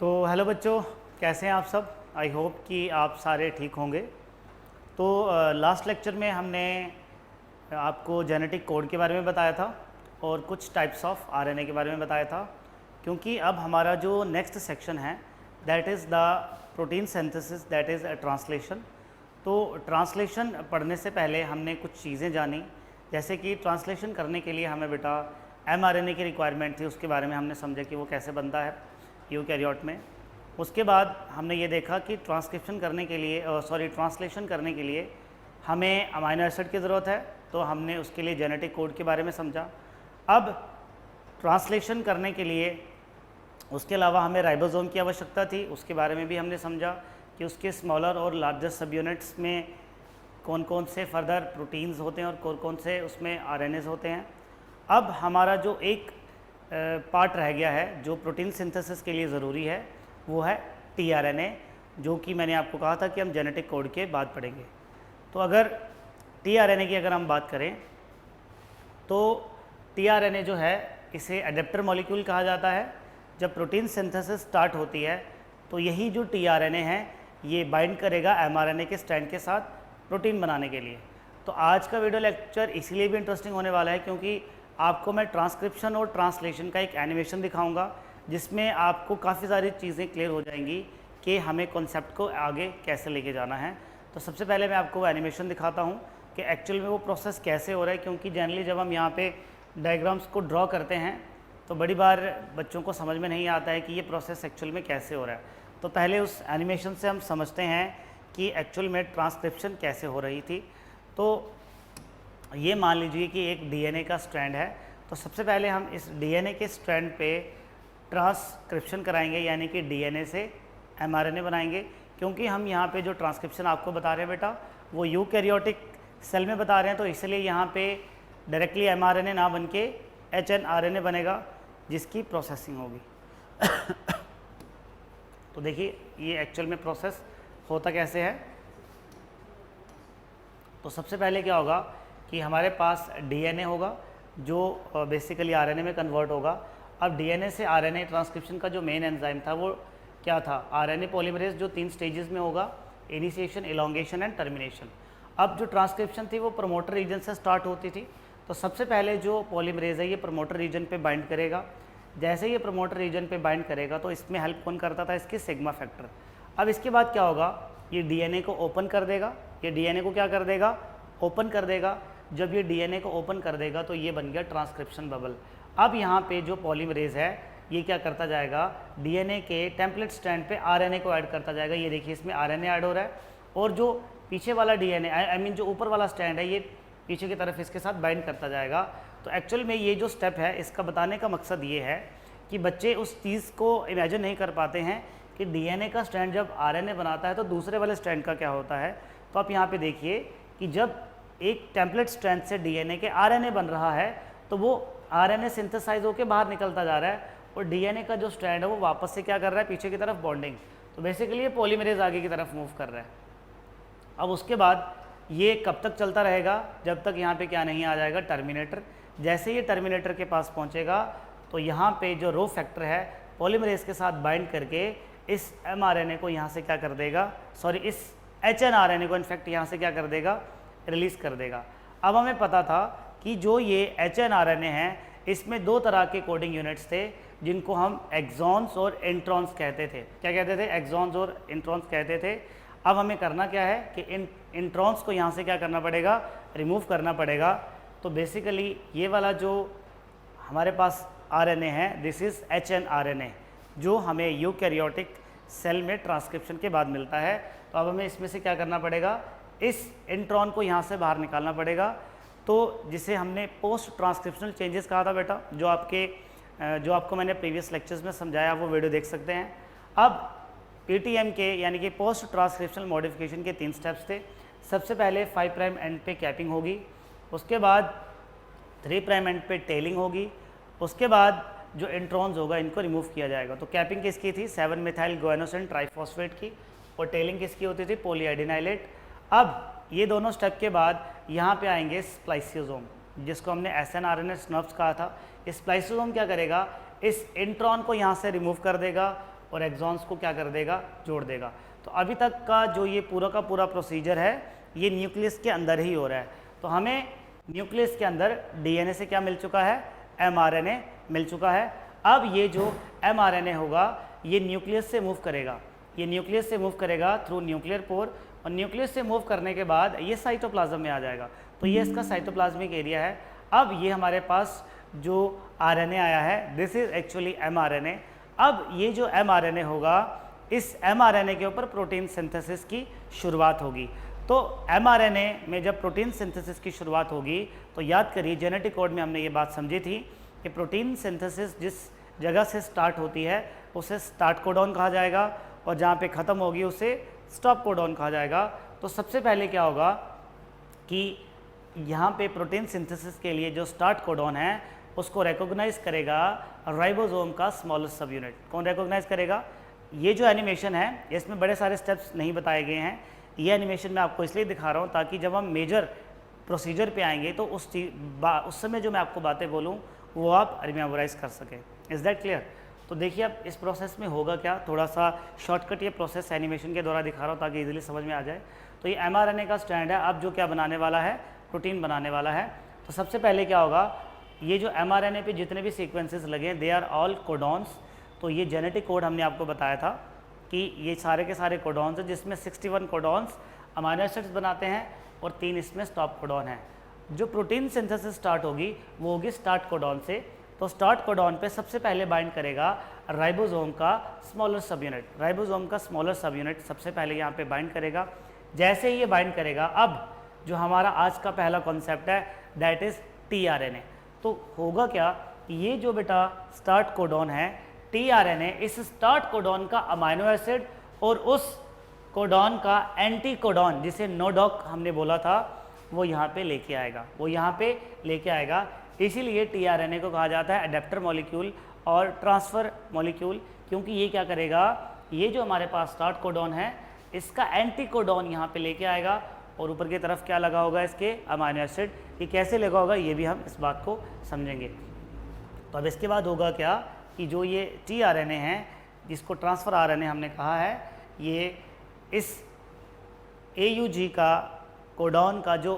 तो हेलो बच्चों, कैसे हैं आप सब। आई होप कि आप सारे ठीक होंगे। तो लास्ट लेक्चर में हमने आपको जेनेटिक कोड के बारे में बताया था और कुछ टाइप्स ऑफ आरएनए के बारे में बताया था, क्योंकि अब हमारा जो नेक्स्ट सेक्शन है that is the protein synthesis, that is translation. तो ट्रांसलेशन पढ़ने से पहले हमने कुछ चीज़ें जानी, जैसे कि ट्रांसलेशन करने के लिए हमें बेटा एमआरएनए की रिक्वायरमेंट थी, उसके बारे में हमने समझा कि वो कैसे बनता है यूकैरियोट में। उसके बाद हमने ये देखा कि ट्रांसलेशन करने के लिए हमें अमाइनो एसिड की ज़रूरत है, तो हमने उसके लिए जेनेटिक कोड के बारे में समझा। अब ट्रांसलेशन करने के लिए उसके अलावा हमें राइबोसोम की आवश्यकता थी, उसके बारे में भी हमने समझा कि उसके स्मॉलर और लार्जर सब यूनिट्स में कौन कौन से फर्दर प्रोटीन्स होते हैं और कौन कौन से उसमें आरएनएस होते हैं। अब हमारा जो एक पार्ट रह गया है जो प्रोटीन सिंथेसिस के लिए ज़रूरी है, वो है टीआरएनए, जो कि मैंने आपको कहा था कि हम जेनेटिक कोड के बाद पढ़ेंगे। तो अगर टीआरएनए की अगर हम बात करें तो टीआरएनए जो है इसे एडेप्टर मॉलिक्यूल कहा जाता है। जब प्रोटीन सिंथेसिस स्टार्ट होती है तो यही जो टीआरएनए है ये बाइंड करेगा एमआरएनए के स्ट्रैंड के साथ प्रोटीन बनाने के लिए। तो आज का वीडियो लेक्चर इसलिए भी इंटरेस्टिंग होने वाला है क्योंकि आपको मैं ट्रांसक्रिप्शन और ट्रांसलेशन का एक एनिमेशन दिखाऊंगा, जिसमें आपको काफ़ी सारी चीज़ें क्लियर हो जाएंगी कि हमें कॉन्सेप्ट को आगे कैसे लेके जाना है। तो सबसे पहले मैं आपको वो एनिमेशन दिखाता हूँ कि एक्चुअल में वो प्रोसेस कैसे हो रहा है, क्योंकि जनरली जब हम यहाँ पे डायग्राम्स को ड्रॉ करते हैं तो बड़ी बार बच्चों को समझ में नहीं आता है कि ये प्रोसेस एक्चुअल में कैसे हो रहा है। तो पहले उस एनिमेशन से हम समझते हैं कि एक्चुअल में ट्रांसक्रिप्शन कैसे हो रही थी। तो ये मान लीजिए कि एक डीएनए का स्ट्रैंड है, तो सबसे पहले हम इस डीएनए के स्ट्रैंड पे ट्रांसक्रिप्शन कराएंगे, यानी कि डीएनए से एमआरएनए बनाएंगे। क्योंकि हम यहाँ पे जो ट्रांसक्रिप्शन आपको बता रहे हैं बेटा वो यूकैरियोटिक सेल में बता रहे हैं, तो इसलिए यहाँ पे डायरेक्टली एमआरएनए ना बन के एचएनआरएनए बनेगा जिसकी प्रोसेसिंग होगी। तो देखिए ये एक्चुअल में प्रोसेस होता कैसे है। तो सबसे पहले क्या होगा कि हमारे पास डीएनए होगा जो बेसिकली आरएनए में कन्वर्ट होगा। अब डीएनए से आरएनए ट्रांसक्रिप्शन का जो मेन एंजाइम था वो क्या था, आरएनए पॉलीमरेज, जो 3 स्टेजेस में होगा, इनिशिएशन, इलॉन्गेशन एंड टर्मिनेशन। अब जो ट्रांसक्रिप्शन थी वो प्रमोटर रीजन से स्टार्ट होती थी। तो सबसे पहले जो पॉलीमरेज है ये प्रमोटर रीजन पे बाइंड करेगा। जैसे ये प्रमोटर रीजन पे बाइंड करेगा तो इसमें हेल्प कौन करता था, इसके सिग्मा फैक्टर। अब इसके बाद क्या होगा, ये डीएनए को ओपन कर देगा। ये डीएनए को क्या कर देगा, ओपन कर देगा। जब ये डीएनए को ओपन कर देगा तो ये बन गया ट्रांसक्रिप्शन बबल। अब यहाँ पे जो पॉलीमरेज है ये क्या करता जाएगा, डीएनए के टेम्पलेट स्ट्रैंड पे आरएनए को ऐड करता जाएगा। ये देखिए इसमें आरएनए ऐड हो रहा है और जो पीछे वाला डीएनए आई मीन जो ऊपर वाला स्ट्रैंड है ये पीछे की तरफ इसके साथ बाइंड करता जाएगा। तो एक्चुअल में ये जो स्टेप है इसका बताने का मकसद ये है कि बच्चे उस चीज़ को इमेजिन नहीं कर पाते हैं कि डीएनए का स्ट्रैंड जब आरएनए बनाता है तो दूसरे वाले स्ट्रैंड का क्या होता है। तो आप यहाँ पे देखिए कि जब एक टेम्पलेट स्ट्रैंड से डीएनए के आरएनए बन रहा है तो वो आरएनए सिंथेसाइज होकर बाहर निकलता जा रहा है और डीएनए का जो स्ट्रैंड है वो वापस से क्या कर रहा है, पीछे की तरफ बॉन्डिंग। तो बेसिकली ये पॉलीमरेज आगे की तरफ मूव कर रहा है। अब उसके बाद ये कब तक चलता रहेगा, जब तक यहाँ पे क्या नहीं आ जाएगा, टर्मिनेटर। जैसे ये टर्मिनेटर के पास पहुँचेगा तो यहाँ पे जो रो फैक्टर है पॉलीमरेज के साथ बाइंड करके इस एमआरएनए को यहाँ से क्या कर देगा, सॉरी इस एचएनआरएनए को इनफैक्ट यहाँ से क्या कर देगा, रिलीज़ कर देगा। अब हमें पता था कि जो ये एचएनआरएनए है इसमें 2 तरह के कोडिंग यूनिट्स थे जिनको हम एक्सॉन्स और इंट्रॉन्स कहते थे। क्या कहते थे, एक्सॉन्स और इंट्रॉन्स कहते थे। अब हमें करना क्या है कि इन इंट्रॉन्स को यहाँ से क्या करना पड़ेगा, रिमूव करना पड़ेगा। तो बेसिकली ये वाला जो हमारे पास आरएनए है दिस इज़ एचएनआरएनए, जो हमें यूकैरियोटिक सेल में ट्रांसक्रिप्शन के बाद मिलता है। तो अब हमें इसमें से क्या करना पड़ेगा, इस इंट्रॉन को यहाँ से बाहर निकालना पड़ेगा। तो जिसे हमने पोस्ट ट्रांसक्रिप्शनल चेंजेस कहा था बेटा, जो आपको मैंने प्रीवियस लेक्चर्स में समझाया, वो वीडियो देख सकते हैं। अब पीटीएम के यानी कि पोस्ट ट्रांसक्रिप्शनल मॉडिफिकेशन के 3 स्टेप्स थे। सबसे पहले 5 प्राइम एंड पे कैपिंग होगी, उसके बाद 3 प्राइम एंड पे टेलिंग होगी, उसके बाद जो इंट्रॉन्स होगा इनको रिमूव किया जाएगा। तो कैपिंग किसकी थी, 7 मिथाइल गुआनोसिन ट्राइफॉस्फेट की, और टेलिंग किसकी होती थी, पॉलीएडिनाइलेट। अब ये दोनों स्टेप के बाद यहाँ पे आएंगे स्प्लाइसियोसोम, जिसको हमने एसएनआरएनए स्नफ्स कहा था। स्प्लाइसियोसोम क्या करेगा, इस इंट्रॉन को यहाँ से रिमूव कर देगा और एक्सॉन्स को क्या कर देगा, जोड़ देगा। तो अभी तक का जो ये पूरा का पूरा प्रोसीजर है ये न्यूक्लियस के अंदर ही हो रहा है। तो हमें न्यूक्लियस के अंदर डीएनए से क्या मिल चुका है, एमआरएनए मिल चुका है। अब ये जो एमआरएनए होगा ये न्यूक्लियस से मूव करेगा, ये न्यूक्लियस से मूव करेगा थ्रू न्यूक्लियर पोर, और न्यूक्लियस से मूव करने के बाद ये साइटोप्लाज्म में आ जाएगा। तो ये इसका साइटोप्लाज्मिक एरिया है। अब ये हमारे पास जो आरएनए आया है दिस इज एक्चुअली एमआरएनए। अब ये जो एमआरएनए होगा इस एमआरएनए के ऊपर प्रोटीन सिंथेसिस की शुरुआत होगी। तो एमआरएनए में जब प्रोटीन सिंथेसिस की शुरुआत होगी तो याद करिए जेनेटिक कोड में हमने ये बात समझी थी कि प्रोटीन सिंथेसिस जिस जगह से स्टार्ट होती है उसे स्टार्ट कोडॉन कहा जाएगा, और जहाँ पे ख़त्म होगी उसे स्टॉप कोडॉन कहा जाएगा। तो सबसे पहले क्या होगा कि यहाँ पे प्रोटीन सिंथेसिस के लिए जो स्टार्ट कोडॉन है उसको रिकॉग्नाइज करेगा राइबोसोम का स्मॉलेस्ट सब यूनिट। कौन रिकॉग्नाइज करेगा? ये जो एनिमेशन है इसमें बड़े सारे स्टेप्स नहीं बताए गए हैं। ये एनिमेशन मैं आपको इसलिए दिखा रहा हूँ ताकि जब हम मेजर प्रोसीजर पे आएंगे तो उस समय जो मैं आपको बातें बोलूँ वो आप रिमेम्बराइज कर सकें। Is that clear? तो देखिए अब इस प्रोसेस में होगा क्या, थोड़ा सा शॉर्टकट ये प्रोसेस एनिमेशन के द्वारा दिखा रहा हूँ ताकि इजीली समझ में आ जाए। तो ये एमआरएनए का स्टैंड है, अब जो क्या बनाने वाला है, प्रोटीन बनाने वाला है। तो सबसे पहले क्या होगा, ये जो एमआरएनए पे जितने भी सीक्वेंसेस लगे दे आर ऑल कोडॉन्स। तो ये जेनेटिक कोड हमने आपको बताया था कि ये सारे के सारे कोडॉन्स हैं जिसमें 61 कोडॉन्स अमीनो एसिड्स बनाते हैं और 3 इसमें स्टॉप कोडॉन है। जो प्रोटीन सिंथेसिस स्टार्ट होगी वो होगी स्टार्ट कोडॉन से। तो स्टार्ट कोडॉन पे सबसे पहले बाइंड करेगा राइबोसोम का स्मॉलर सब यूनिट। राइबोसोम का स्मॉलर सब यूनिट सबसे पहले यहाँ पे बाइंड करेगा। जैसे ही ये बाइंड करेगा, अब जो हमारा आज का पहला कॉन्सेप्ट है दैट इज़ टीआरएनए। तो होगा क्या, ये जो बेटा स्टार्ट कोडॉन है टीआरएनए इस स्टार्ट कोडॉन का अमीनो एसिड और उस कोडॉन का एंटी कोडॉन जिसे नोडॉक हमने बोला था वो यहाँ पे लेके आएगा, वो यहाँ पे लेके आएगा। इसीलिए टीआरएनए को कहा जाता है अडेप्टर मॉलिक्यूल और ट्रांसफ़र मॉलिक्यूल, क्योंकि ये क्या करेगा, ये जो हमारे पास स्टार्ट कोडॉन है इसका एंटी कोडॉन यहाँ पे लेके आएगा और ऊपर की तरफ क्या लगा होगा, इसके अमीनो एसिड। ये कैसे लगा होगा ये भी हम इस बात को समझेंगे। तो अब इसके बाद होगा क्या कि जो ये टीआरएनए है जिसको ट्रांसफ़र आरएनए हमने कहा है, ये इस एयूजी का कोडॉन का जो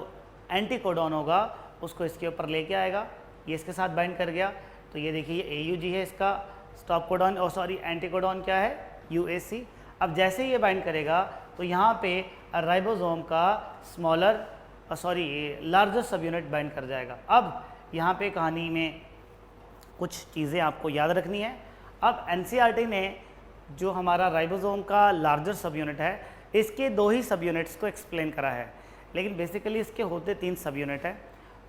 एंटी कोडॉन होगा उसको इसके ऊपर लेके आएगा। ये इसके साथ बाइंड कर गया। तो ये देखिए ये एयूजी है, इसका स्टॉप कोडॉन और सॉरी एंटी कोडॉन क्या है, यूएसी। अब जैसे ही ये बाइंड करेगा तो यहाँ पे राइबोसोम का स्मॉलर लार्जर सब यूनिट बाइंड कर जाएगा। अब यहाँ पे कहानी में कुछ चीज़ें आपको याद रखनी है। अब एनसीईआरटी ने जो हमारा राइबोसोम का लार्जर सब यूनिट है इसके 2 ही सब यूनिट्स को एक्सप्लेन करा है, लेकिन बेसिकली इसके होते 3 सब यूनिट है।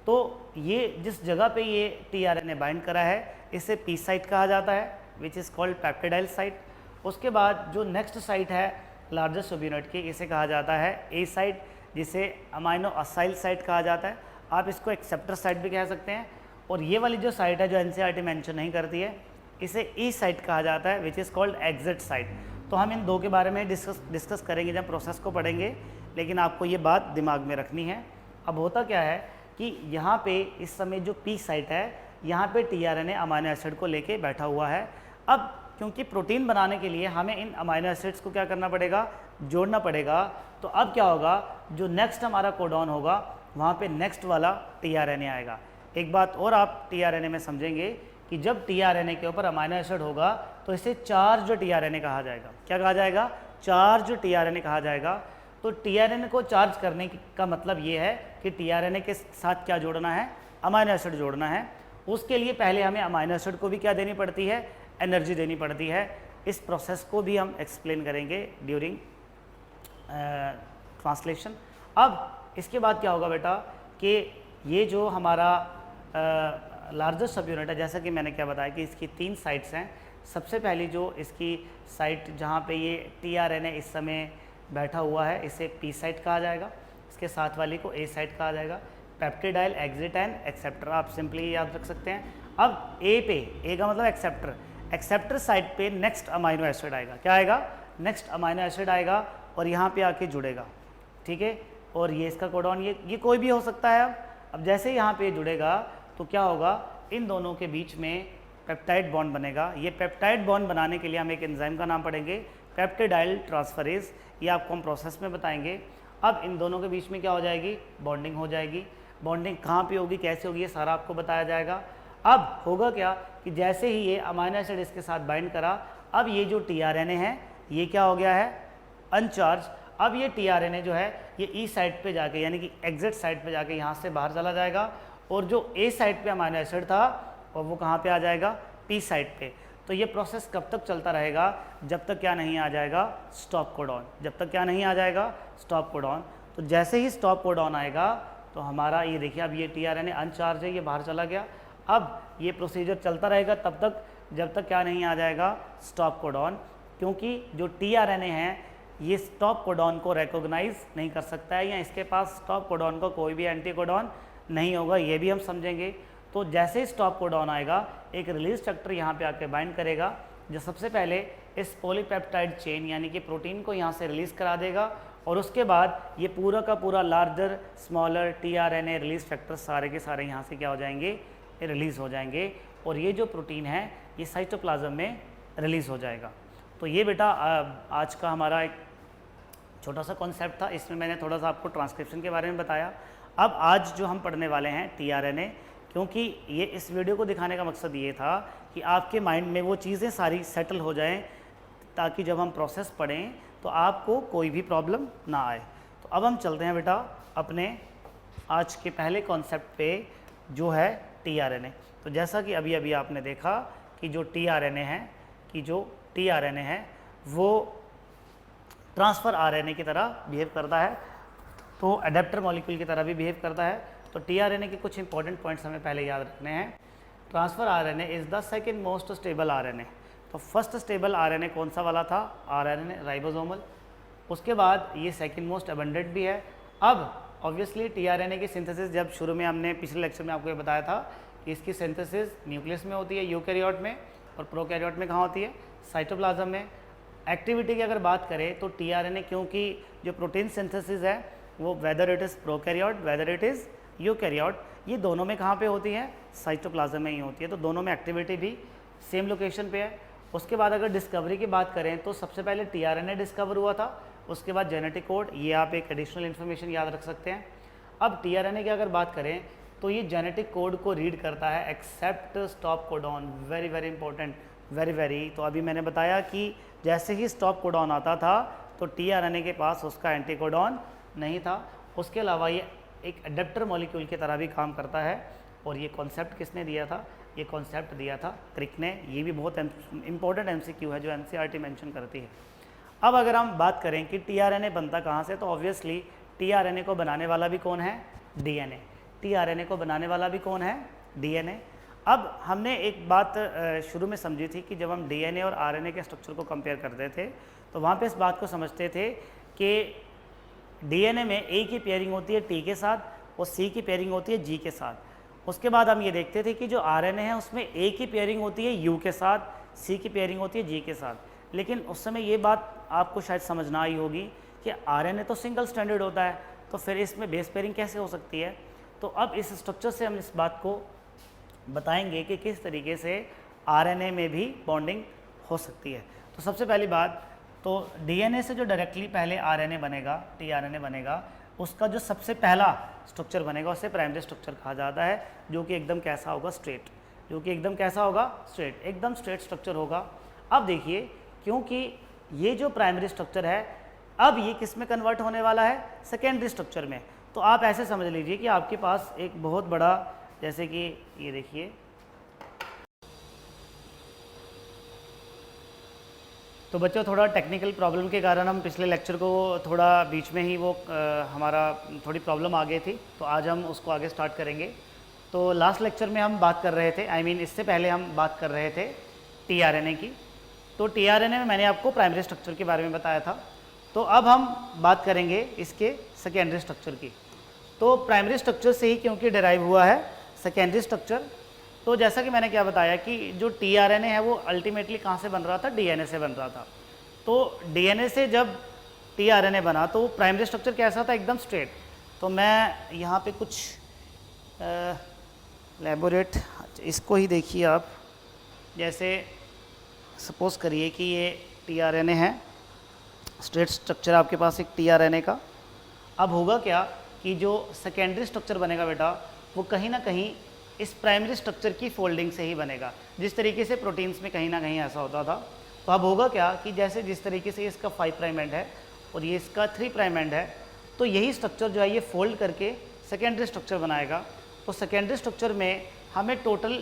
तो ये जिस जगह पे ये टीआरएनए बाइंड करा है इसे पी साइट कहा जाता है which is called peptidyl site. उसके बाद जो नेक्स्ट साइट है लार्जर सब यूनिट की इसे कहा जाता है ए साइट, जिसे अमाइनो असाइल साइट कहा जाता है। आप इसको एक्सेप्टर साइट भी कह सकते हैं। और ये वाली जो साइट है जो एनसीईआरटी मेंशन नहीं करती है इसे ई साइट कहा जाता है which is called exit site. तो हम इन 2 के बारे में डिस्कस करेंगे जब प्रोसेस को पढ़ेंगे, लेकिन आपको ये बात दिमाग में रखनी है। अब होता क्या है कि यहाँ पे इस समय जो पी साइट है यहाँ पे टीआरएनए अमीनो एसिड को लेके बैठा हुआ है। अब क्योंकि प्रोटीन बनाने के लिए हमें इन अमीनो एसिड्स को क्या करना पड़ेगा, जोड़ना पड़ेगा। तो अब क्या होगा, जो नेक्स्ट हमारा कोडॉन होगा वहाँ पे नेक्स्ट वाला टीआरएनए आएगा। एक बात और आप टीआरएनए में समझेंगे कि जब टीआरएनए के ऊपर अमीनो एसिड होगा तो इसे चार्ज टीआरएनए कहा जाएगा। क्या कहा जाएगा, चार्ज टीआरएनए कहा जाएगा। तो टीआरएनए को चार्ज करने का मतलब ये है कि टीआरएनए के साथ क्या जोड़ना है, अमीनो एसिड जोड़ना है। उसके लिए पहले हमें अमीनो एसिड को भी क्या देनी पड़ती है, एनर्जी देनी पड़ती है। इस प्रोसेस को भी हम एक्सप्लेन करेंगे ड्यूरिंग ट्रांसलेशन। अब इसके बाद क्या होगा बेटा कि ये जो हमारा लार्जर सब यूनिट है, जैसा कि मैंने क्या बताया कि इसकी 3 साइट्स हैं। सबसे पहली जो इसकी साइट जहाँ पे ये टीआरएनए इस समय बैठा हुआ है इसे पी साइट कहा जाएगा। इसके साथ वाली को ए साइट कहा जाएगा। पेप्टिडाइल, एग्जिट एंड एक्सेप्टर, आप सिंपली याद रख सकते हैं। अब ए पे, ए का मतलब एक्सेप्टर, एक्सेप्टर साइट पे नेक्स्ट अमीनो एसिड आएगा। क्या आएगा, नेक्स्ट अमीनो एसिड आएगा और यहाँ पे आके जुड़ेगा, ठीक है। और ये इसका कोडॉन, ये कोई भी हो सकता है। अब जैसे यहाँ पे जुड़ेगा तो क्या होगा, इन दोनों के बीच में पेप्टाइड बॉन्ड बनेगा। ये पेप्टाइड बॉन्ड बनाने के लिए हम एक एंजाइम का नाम पढ़ेंगे, पेप्टिडाइल ट्रांसफरेज। ये आपको हम प्रोसेस में बताएंगे। अब इन दोनों के बीच में क्या हो जाएगी, बॉन्डिंग हो जाएगी। बॉन्डिंग कहाँ पे होगी, कैसे होगी, ये सारा आपको बताया जाएगा। अब होगा क्या कि जैसे ही ये अमीनो एसिड इसके साथ बाइंड करा, अब ये जो टीआरएनए है ये क्या हो गया है, अनचार्ज। अब ये टीआरएनए जो है ये ई साइड पे जाके यानी कि एग्जिट साइड पे जाके यहाँ से बाहर चला जाएगा, और जो ए साइड पे अमीनो एसिड था और वो कहाँ पे आ जाएगा, पी साइड पे। तो ये प्रोसेस कब तक चलता रहेगा, जब तक क्या नहीं आ जाएगा, स्टॉप कोडॉन। जब तक क्या नहीं आ जाएगा, स्टॉप कोडॉन। तो जैसे ही स्टॉप कोडॉन आएगा तो हमारा ये देखिए, अब ये टीआरएनए अनचार्ज है, ये बाहर चला गया। अब ये प्रोसीजर चलता रहेगा तब तक जब तक क्या नहीं आ जाएगा, स्टॉप कोडॉन। क्योंकि जो टीआरएनए है ये स्टॉप कोडॉन को रिकॉग्नाइज नहीं कर सकता है, या इसके पास स्टॉप कोडॉन का कोई भी एंटी कोडॉन नहीं होगा, ये भी हम समझेंगे। तो जैसे ही स्टॉप कोडॉन आएगा, एक रिलीज स्ट्रक्चर यहाँ पे आके बाइंड करेगा, जो सबसे पहले इस पॉलीपेप्टाइड चेन यानी कि प्रोटीन को यहाँ से रिलीज़ करा देगा, और उसके बाद ये पूरा का पूरा larger smaller tRNA release factor सारे के सारे यहाँ से क्या हो जाएंगे, रिलीज़ हो जाएंगे, और ये जो प्रोटीन है ये साइटोप्लाज्म में रिलीज़ हो जाएगा। तो ये बेटा आज का हमारा एक छोटा सा कॉन्सेप्ट था, इसमें मैंने थोड़ा सा आपको ट्रांसक्रिप्शन के बारे में बताया। अब आज जो हम पढ़ने वाले हैं टीआरएनए, क्योंकि ये इस वीडियो को दिखाने का मकसद ये था कि आपके माइंड में वो चीज़ें सारी सेटल हो जाएं, ताकि जब हम प्रोसेस पढ़ें तो आपको कोई भी प्रॉब्लम ना आए। तो अब हम चलते हैं बेटा अपने आज के पहले कॉन्सेप्ट पे, जो है टीआरएनए। तो जैसा कि अभी अभी आपने देखा कि जो टीआरएनए है वो ट्रांसफ़र आरएनए की तरह बिहेव करता है, तो अडेप्टर मॉलिक्यूल की तरह भी बिहेव करता है। तो टीआरएनए के कुछ इंपॉर्टेंट पॉइंट्स हमें पहले याद रखने हैं। Transfer RNA is the second most stable RNA. तो फर्स्ट स्टेबल आरएनए कौन सा वाला था, आरएनए राइबोसोमल। उसके बाद ये सेकंड मोस्ट अबंडेंट भी है। अब ऑब्वियसली टीआरएनए की सिंथेसिस, जब शुरू में हमने पिछले लेक्चर में आपको ये बताया था कि इसकी सिंथेसिस न्यूक्लियस में होती है, यूकैरियोट में, और प्रोकैरियोट में कहाँ होती है, साइटोप्लाज्म में। एक्टिविटी की अगर बात करें तो टीआरएनए, क्योंकि जो प्रोटीन सिंथेसिस है वो whether it is prokaryote whether it is eukaryote, ये दोनों में कहाँ पे होती है, साइटोप्लाज्म में ही होती है। तो दोनों में एक्टिविटी भी सेम लोकेशन पे है। उसके बाद अगर डिस्कवरी की बात करें तो सबसे पहले टीआरएनए डिस्कवर हुआ था, उसके बाद जेनेटिक कोड, ये आप एक एडिशनल इन्फॉर्मेशन याद रख सकते हैं। अब टीआरएनए की अगर बात करें तो ये जेनेटिक कोड को रीड करता है except stop codon. Very very important, very. तो अभी मैंने बताया कि जैसे ही स्टॉप कोडॉन आता था तो टीआरएनए के पास उसका एंटी कोडॉन नहीं था। उसके अलावा ये एक अडेप्टर मॉलिक्यूल की तरह भी काम करता है, और ये कॉन्सेप्ट किसने दिया था, ये कॉन्सेप्ट दिया था क्रिक ने। ये भी बहुत इंपॉर्टेंट एमसीक्यू है जो एनसीईआरटी मेंशन करती है। अब अगर हम बात करें कि टीआरएनए बनता कहाँ से, तो ऑब्वियसली टीआरएनए को बनाने वाला भी कौन है, डीएनए। टीआरएनए को बनाने वाला भी कौन है, डीएनए। अब हमने एक बात शुरू में समझी थी कि जब हम डीएनए और आरएनए के स्ट्रक्चर को कंपेयर करते थे तो वहाँ पे इस बात को समझते थे कि डीएनए में ए की पेयरिंग होती है टी के साथ और सी की पेयरिंग होती है जी के साथ। उसके बाद हम ये देखते थे कि जो आरएनए है उसमें ए की पेयरिंग होती है यू के साथ, सी की पेयरिंग होती है जी के साथ। लेकिन उस समय ये बात आपको शायद समझ ना आई होगी कि आरएनए तो सिंगल स्टैंडर्ड होता है, तो फिर इसमें बेस पेयरिंग कैसे हो सकती है। तो अब इस स्ट्रक्चर से हम इस बात को बताएंगे कि किस तरीके से आरएनए में भी बॉन्डिंग हो सकती है। तो सबसे पहली बात, तो डीएनए से जो डायरेक्टली पहले आरएनए बनेगा, टीआरएनए बनेगा, उसका जो सबसे पहला स्ट्रक्चर बनेगा उसे प्राइमरी स्ट्रक्चर कहा जाता है, जो कि एकदम कैसा होगा, स्ट्रेट। जो कि एकदम कैसा होगा, स्ट्रेट, एकदम स्ट्रेट स्ट्रक्चर होगा। अब देखिए, क्योंकि ये जो प्राइमरी स्ट्रक्चर है अब ये किस में कन्वर्ट होने वाला है, सेकेंडरी स्ट्रक्चर में। तो आप ऐसे समझ लीजिए कि आपके पास एक बहुत बड़ा, जैसे कि ये देखिए, तो बच्चों थोड़ा टेक्निकल प्रॉब्लम के कारण हम पिछले लेक्चर को थोड़ा बीच में ही वो हमारा थोड़ी प्रॉब्लम आ गई थी, तो आज हम उसको आगे स्टार्ट करेंगे। तो लास्ट लेक्चर में हम बात कर रहे थे, इससे पहले हम बात कर रहे थे टीआरएनए की। तो टीआरएनए में मैंने आपको प्राइमरी स्ट्रक्चर के बारे में बताया था। तो अब हम बात करेंगे इसके सेकेंडरी स्ट्रक्चर की। तो प्राइमरी स्ट्रक्चर से ही क्योंकि डिराइव हुआ है सेकेंडरी स्ट्रक्चर, तो जैसा कि मैंने क्या बताया कि जो टीआरएनए है वो अल्टीमेटली कहाँ से बन रहा था, डीएनए से बन रहा था। तो डीएनए से जब टीआरएनए बना तो प्राइमरी स्ट्रक्चर कैसा था, एकदम स्ट्रेट। तो मैं यहाँ पे कुछ एलेबोरेट, इसको ही देखिए आप, जैसे सपोज़ करिए कि ये tRNA है, स्ट्रेट स्ट्रक्चर आपके पास एक tRNA का। अब होगा क्या कि जो सेकेंडरी स्ट्रक्चर बनेगा बेटा वो कहीं ना कहीं इस प्राइमरी स्ट्रक्चर की फोल्डिंग से ही बनेगा, जिस तरीके से प्रोटीन्स में कहीं ना कहीं ऐसा होता था। तो अब होगा क्या कि जैसे जिस तरीके से इसका 5 प्राइम एंड है और ये इसका 3 प्राइम एंड है, तो यही स्ट्रक्चर जो है ये फोल्ड करके सेकेंडरी स्ट्रक्चर बनाएगा। तो सेकेंडरी स्ट्रक्चर में हमें टोटल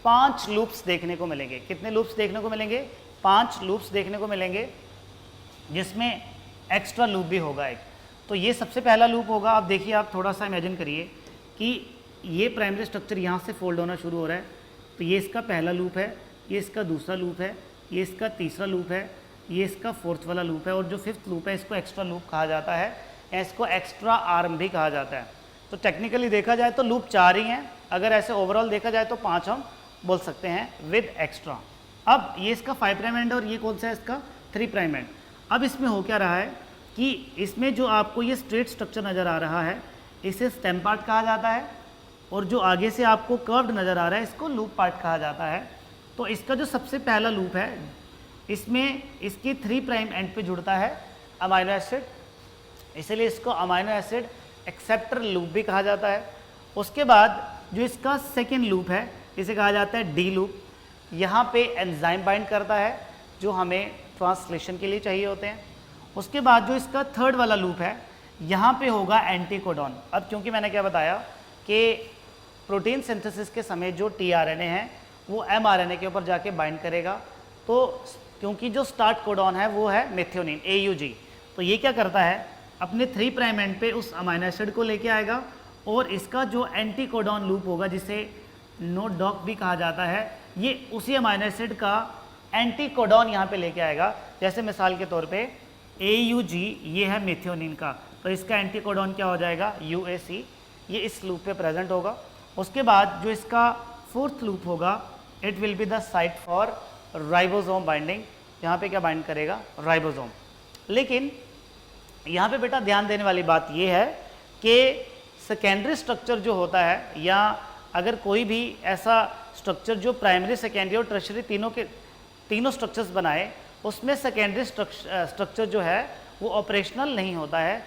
5 लूप्स देखने को मिलेंगे। कितने लूप्स देखने को मिलेंगे? 5 लूप्स देखने को मिलेंगे, जिसमें एक्स्ट्रा लूप भी होगा एक। तो ये सबसे पहला लूप होगा। आप देखिए, आप थोड़ा सा इमेजिन करिए कि ये प्राइमरी स्ट्रक्चर यहाँ से फोल्ड होना शुरू हो रहा है, तो ये इसका पहला लूप है, ये इसका दूसरा लूप है, ये इसका तीसरा लूप है, ये इसका फोर्थ वाला लूप है, और जो फिफ्थ लूप है इसको एक्स्ट्रा लूप कहा जाता है या इसको एक्स्ट्रा आर्म भी कहा जाता है। तो टेक्निकली देखा जाए तो लूप 4 ही हैं, अगर ऐसे ओवरऑल देखा जाए तो 5 हम बोल सकते हैं विद एक्स्ट्रा। अब ये इसका 5 प्राइम एंड और ये कौन सा है? इसका 3 प्राइम एंड। अब इसमें हो क्या रहा है कि इसमें जो आपको ये स्ट्रेट स्ट्रक्चर नज़र आ रहा है इसे स्टेम पार्ट कहा जाता है, और जो आगे से आपको कर्व्ड नज़र आ रहा है इसको लूप पार्ट कहा जाता है। तो इसका जो सबसे पहला लूप है इसमें इसकी 3 प्राइम एंड पे जुड़ता है अमाइनो एसिड, इसलिए इसको अमाइनो एसिड एक्सेप्टर लूप भी कहा जाता है। उसके बाद जो इसका सेकेंड लूप है इसे कहा जाता है डी लूप। यहाँ पे एंजाइम बाइंड करता है जो हमें ट्रांसलेशन के लिए चाहिए होते हैं। उसके बाद जो इसका थर्ड वाला लूप है यहाँ पे होगा एंटीकोडॉन। अब क्योंकि मैंने क्या बताया कि प्रोटीन सिंथेसिस के समय जो tRNA है वो mRNA के ऊपर जाके बाइंड करेगा, तो क्योंकि जो स्टार्ट कोडॉन है वो है मेथियोनिन AUG, तो ये क्या करता है अपने 3 प्राइम एंड पे उस अमाइनो एसिड को लेके आएगा, और इसका जो एंटीकोडॉन लूप होगा जिसे नोट डॉक भी कहा जाता है, ये उसी अमाइनो एसिड का एंटीकोडॉन यहाँ पे लेके आएगा। जैसे मिसाल के तौर पे AUG ये है मेथियोनिन का, तो इसका एंटीकोडॉन क्या हो जाएगा? UAC, ये इस लूप पे प्रेजेंट होगा। उसके बाद जो इसका फोर्थ लूप होगा it will be the site for ribosome binding, यहाँ पे क्या बाइंड करेगा? राइबोसोम। लेकिन यहाँ पे बेटा ध्यान देने वाली बात ये है कि सेकेंडरी स्ट्रक्चर जो होता है, या अगर कोई भी ऐसा स्ट्रक्चर जो प्राइमरी सेकेंडरी और टर्शियरी तीनों स्ट्रक्चर्स बनाए, उसमें सेकेंडरी स्ट्रक्चर जो है वो ऑपरेशनल नहीं होता है,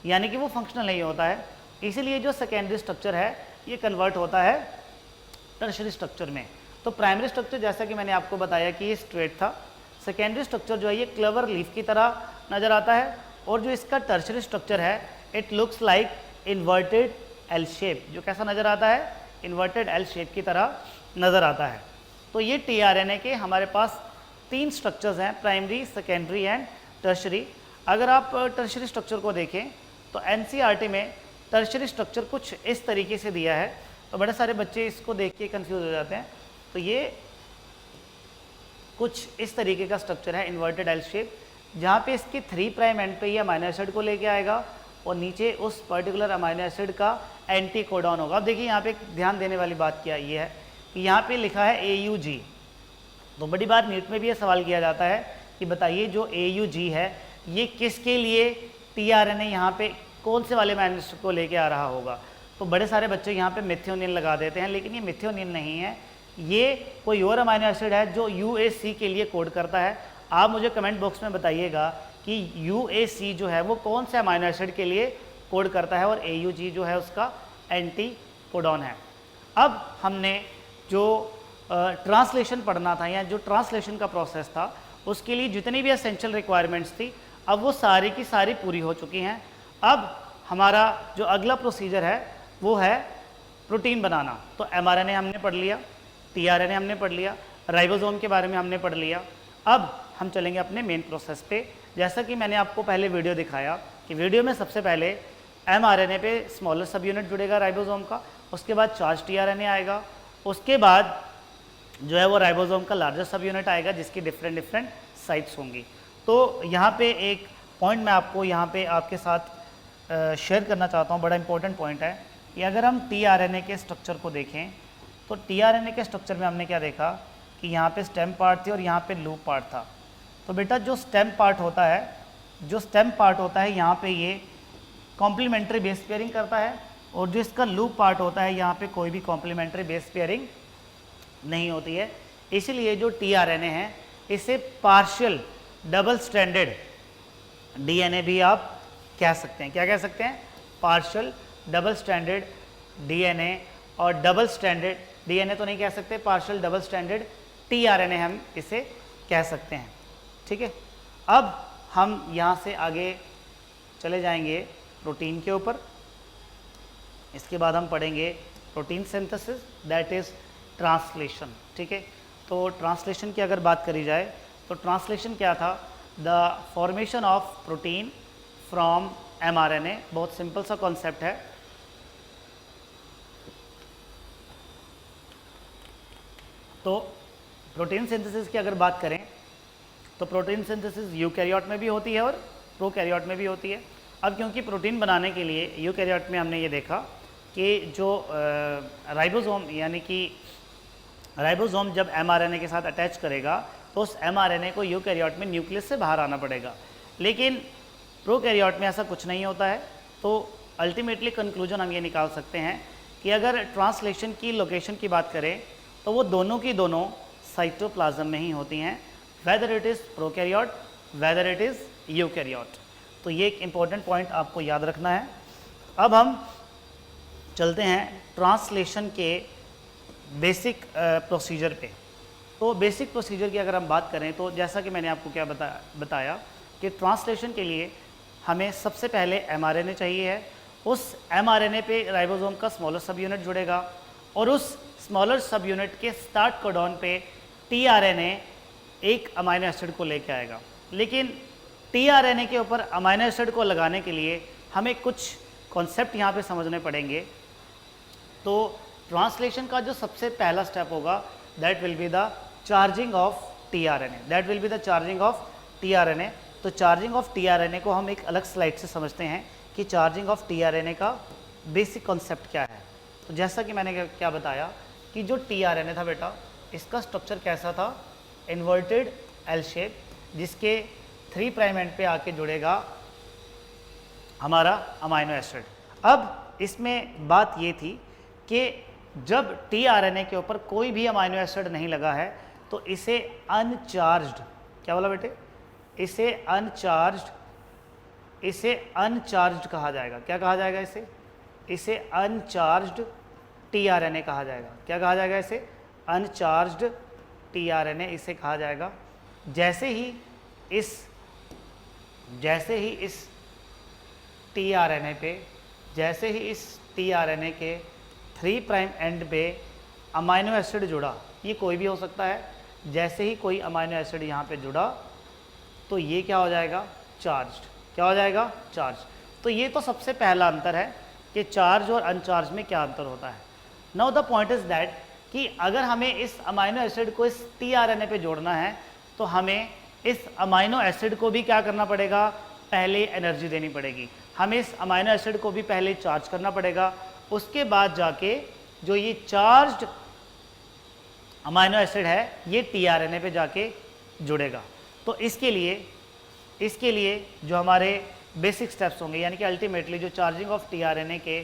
यानी कि वो फंक्शनल नहीं होता है। इसीलिए जो सेकेंडरी स्ट्रक्चर है ये कन्वर्ट होता है टर्शियरी स्ट्रक्चर में। तो प्राइमरी स्ट्रक्चर जैसा कि मैंने आपको बताया कि ये स्ट्रेट था, सेकेंडरी स्ट्रक्चर जो है ये क्लवर लीफ की तरह नज़र आता है, और जो इसका टर्शियरी स्ट्रक्चर है it looks like inverted L shape. जो कैसा नज़र आता है? इन्वर्टेड एल शेप की तरह नज़र आता है। तो ये tRNA के हमारे पास 3 स्ट्रक्चर्स हैं, प्राइमरी, सेकेंडरी एंड टर्शियरी। अगर आप टर्शियरी स्ट्रक्चर को देखें तो NCERT में टर्शियरी स्ट्रक्चर कुछ इस तरीके से दिया है, तो बड़े सारे बच्चे इसको देख के कंफ्यूज हो जाते हैं। तो ये कुछ इस तरीके का स्ट्रक्चर है, इन्वर्टेड एल शेप, जहाँ पे इसकी 3 प्राइम एंड पे ये अमाइनो एसिड को लेके आएगा और नीचे उस पर्टिकुलर अमाइनो एसिड का एंटीकोडॉन होगा। अब देखिए यहाँ पे ध्यान देने वाली बात क्या ये है कि यहाँ पे लिखा है AUG। तो बड़ी बार नीट में भी ये सवाल किया जाता है कि बताइए जो AUG है ये किसके लिए tRNA यहाँ पे कौन से वाले अमाइनो एसिड को लेके आ रहा होगा। तो बड़े सारे बच्चे यहाँ पे मेथियोनिन लगा देते हैं, लेकिन ये मेथियोनिन नहीं है, ये कोई और अमाइनो एसिड है जो UAC के लिए कोड करता है। आप मुझे कमेंट बॉक्स में बताइएगा कि UAC जो है वो कौन से अमाइनो एसिड के लिए कोड करता है, और AUG जो है उसका एंटीकोडॉन है। अब हमने जो ट्रांसलेशन पढ़ना था, या जो ट्रांसलेशन का प्रोसेस था, उसके लिए जितनी भी एसेंशियल रिक्वायरमेंट्स थी अब वो सारी की सारी पूरी हो चुकी हैं। अब हमारा जो अगला प्रोसीजर है वो है प्रोटीन बनाना। तो mRNA हमने पढ़ लिया, tRNA हमने पढ़ लिया, राइबोसोम के बारे में हमने पढ़ लिया। अब हम चलेंगे अपने मेन प्रोसेस पे। जैसा कि मैंने आपको पहले वीडियो दिखाया कि वीडियो में सबसे पहले mRNA पे स्मॉलर सब यूनिट जुड़ेगा राइबोसोम का, उसके बाद चार्ज tRNA आएगा, उसके बाद जो है वो राइबोसोम का लार्जर सब यूनिट आएगा जिसकी डिफरेंट साइट्स होंगी। तो यहाँ पे एक पॉइंट मैं आपको यहाँ पे आपके साथ शेयर करना चाहता हूँ, बड़ा इंपॉर्टेंट पॉइंट है कि अगर हम tRNA के स्ट्रक्चर को देखें तो tRNA के स्ट्रक्चर में हमने क्या देखा कि यहाँ पे स्टेम पार्ट थी और यहाँ पे लूप पार्ट था। तो बेटा जो स्टेम पार्ट होता है यहाँ पे ये कॉम्प्लीमेंट्री बेस पेयरिंग करता है, और जो इसका लूप पार्ट होता है यहाँ पे कोई भी कॉम्प्लीमेंट्री बेस पेयरिंग नहीं होती है। इसीलिए जो tRNA है इसे पार्शियल डबल स्ट्रैंडेड DNA भी आप कह सकते हैं। क्या कह सकते हैं? पार्शियल डबल स्ट्रैंडेड DNA, और डबल स्ट्रैंडेड DNA तो नहीं कह सकते, पार्शियल डबल स्ट्रैंडेड tRNA हम इसे कह सकते हैं। ठीक है, अब हम यहाँ से आगे चले जाएंगे प्रोटीन के ऊपर। इसके बाद हम पढ़ेंगे protein synthesis, that is translation. ठीक है, तो ट्रांसलेशन की अगर बात करी जाए तो ट्रांसलेशन क्या था? The formation of protein from mRNA। बहुत सिंपल सा कॉन्सेप्ट है। तो प्रोटीन सिंथेसिस की अगर बात करें तो प्रोटीन सिंथेसिस यूकैरियोट में भी होती है और प्रोकैरियोट में भी होती है। अब क्योंकि प्रोटीन बनाने के लिए यूकैरियोट में हमने ये देखा कि जो राइबोसोम, यानी कि राइबोसोम जब mRNA के साथ अटैच करेगा तो उस mRNA को यूकैरियोट में न्यूक्लियस से बाहर आना पड़ेगा, लेकिन प्रोकैरियोट में ऐसा कुछ नहीं होता है। तो अल्टीमेटली कंक्लूजन हम ये निकाल सकते हैं कि अगर ट्रांसलेशन की लोकेशन की बात करें तो वो दोनों की दोनों साइटोप्लाज्म में ही होती हैं, whether it is prokaryote whether it is eukaryote. तो ये एक इम्पॉर्टेंट पॉइंट आपको याद रखना है। अब हम चलते हैं ट्रांसलेशन के बेसिक प्रोसीजर पे। तो बेसिक प्रोसीजर की अगर हम बात करें तो जैसा कि मैंने आपको क्या बताया कि ट्रांसलेशन के लिए हमें सबसे पहले mRNA चाहिए है। उस mRNA पे राइबोसोम का स्मॉलर सब यूनिट जुड़ेगा और उस स्मॉलर सब यूनिट के स्टार्ट कोडॉन पे tRNA एक अमाइनो एसिड को लेके आएगा। लेकिन tRNA के ऊपर अमाइनो एसिड को लगाने के लिए हमें कुछ कॉन्सेप्ट यहाँ पे समझने पड़ेंगे। तो ट्रांसलेशन का जो सबसे पहला स्टेप होगा that will be the charging of tRNA, that will be the charging of tRNA। तो चार्जिंग ऑफ tRNA को हम एक अलग स्लाइड से समझते हैं कि चार्जिंग ऑफ tRNA का बेसिक कॉन्सेप्ट क्या है। तो जैसा कि मैंने क्या बताया कि जो tRNA था बेटा, इसका स्ट्रक्चर कैसा था? इन्वर्टेड एल शेप, जिसके 3 प्राइम एंड पे आके जुड़ेगा हमारा अमाइनो एसिड। अब इसमें बात ये थी कि जब tRNA के ऊपर कोई भी अमाइनो एसिड नहीं लगा है तो इसे अनचार्ज्ड, क्या बोला बेटे? इसे अनचार्ज्ड कहा जाएगा। क्या कहा जाएगा इसे? इसे अनचार्ज्ड tRNA कहा जाएगा। क्या कहा जाएगा इसे? अनचार्ज्ड tRNA इसे कहा जाएगा। जैसे ही इस tRNA के 3 प्राइम एंड पे अमाइनो एसिड जुड़ा, ये कोई भी हो सकता है, जैसे ही कोई अमाइनो एसिड यहाँ पे जुड़ा तो ये क्या हो जाएगा? चार्ज्ड। क्या हो जाएगा? चार्ज। तो ये तो सबसे पहला अंतर है कि चार्ज और अनचार्ज में क्या अंतर होता है। Now the point is that कि अगर हमें इस अमाइनो एसिड को इस tRNA पे जोड़ना है तो हमें इस अमाइनो एसिड को भी क्या करना पड़ेगा? पहले एनर्जी देनी पड़ेगी। हमें इस अमाइनो एसिड को भी पहले चार्ज करना पड़ेगा, उसके बाद जाके जो ये चार्ज्ड अमाइनो एसिड है ये tRNA पे जाके जुड़ेगा। तो इसके लिए जो हमारे बेसिक स्टेप्स होंगे, यानी कि अल्टीमेटली जो चार्जिंग ऑफ tRNA के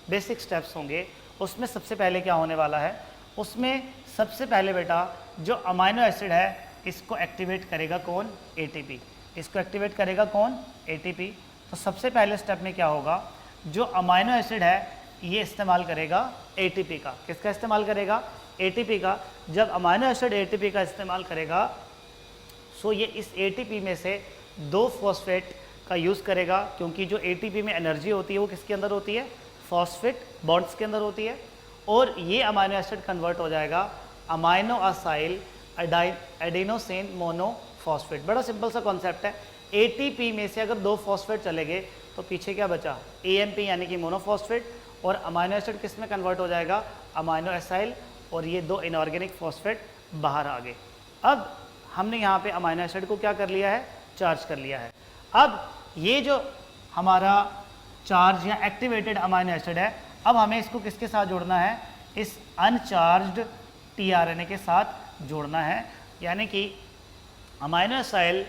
बेसिक स्टेप्स होंगे, उसमें सबसे पहले क्या होने वाला है? उसमें सबसे पहले बेटा जो अमाइनो एसिड है इसको एक्टिवेट करेगा कौन? ATP। इसको एक्टिवेट करेगा कौन? ATP। तो सबसे पहले स्टेप में क्या होगा? जो अमाइनो एसिड है ये इस्तेमाल करेगा ATP का। किसका इस्तेमाल करेगा? ATP का। जब अमाइनो एसिड ATP का इस्तेमाल करेगा सो ये इस ATP में से 2 फॉस्फेट का यूज़ करेगा, क्योंकि जो ATP में एनर्जी होती है वो किसके अंदर होती है? फॉस्फेट बॉन्ड्स के अंदर होती है। और ये अमाइनो एसिड कन्वर्ट हो जाएगा अमाइनो असाइल एडिनोसिन मोनोफॉस्फेट। बड़ा सिंपल सा कॉन्सेप्ट है। ATP में से अगर 2 फॉस्फेट चले गए तो पीछे क्या बचा? AMP यानी कि मोनोफॉस्फेट। और अमाइनो एसिड किस में कन्वर्ट हो जाएगा? Amino acyl. और ये 2 इनऑर्गेनिक फॉस्फेट बाहर आ गए। अब हमने यहाँ पे अमाइनो एसिड को क्या कर लिया है? चार्ज कर लिया है। अब ये जो हमारा चार्ज या एक्टिवेटेड अमाइनो एसिड है, अब हमें इसको किसके साथ जोड़ना है? इस अनचार्ज्ड tRNA के साथ जोड़ना है, यानी कि अमाइनो असाइल